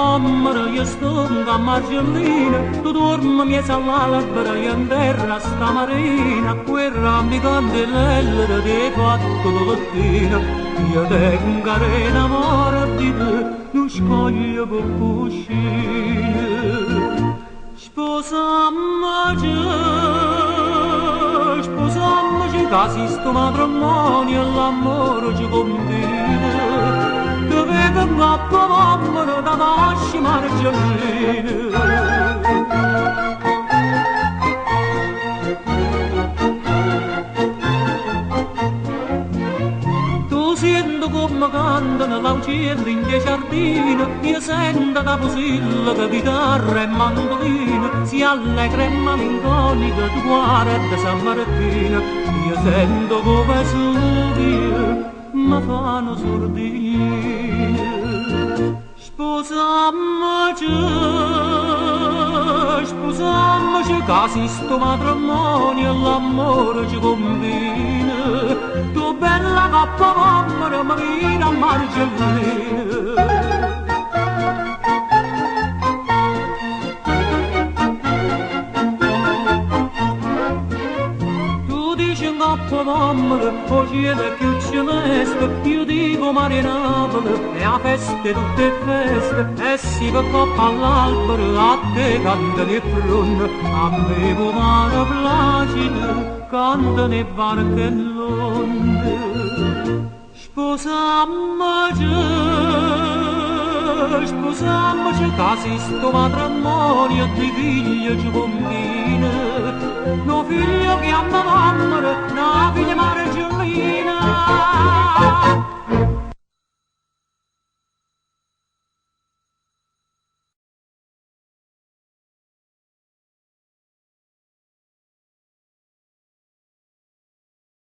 mamma, io sto a Margellina, tu dormi miezza all'albero, io in terra sta marina, quella mi candelella ti fatto dolattina, io tengo carena amore di te, non scoglio con cuscine. Sposammoci, casi sto matrimonio e l'amore ci combina. Dove che ngappa mamma da nasci Margellina. Tu sento come cantano l'aucelli in che giardino, io sento caposilla, che chitarra e mandolina, si allegra e malinconica, tu guarda San Martino, io sento come sughia, ma fanno sordine. Sposammoci, casi sto matrimonio e l'amore ci combina. Tu bella cappa mamma, ma vieni a Margellina. Cappa mamma, oggi è più celeste, io dico mare Napoli, e a feste tutte feste, e si va coppa all'albero, a te cantano i frun, a me mare placida, cantano i barche e l'onde. Sposammoci, casi sto matrimonio, di figlio ci combina, no figlio che ama mamma, no figlia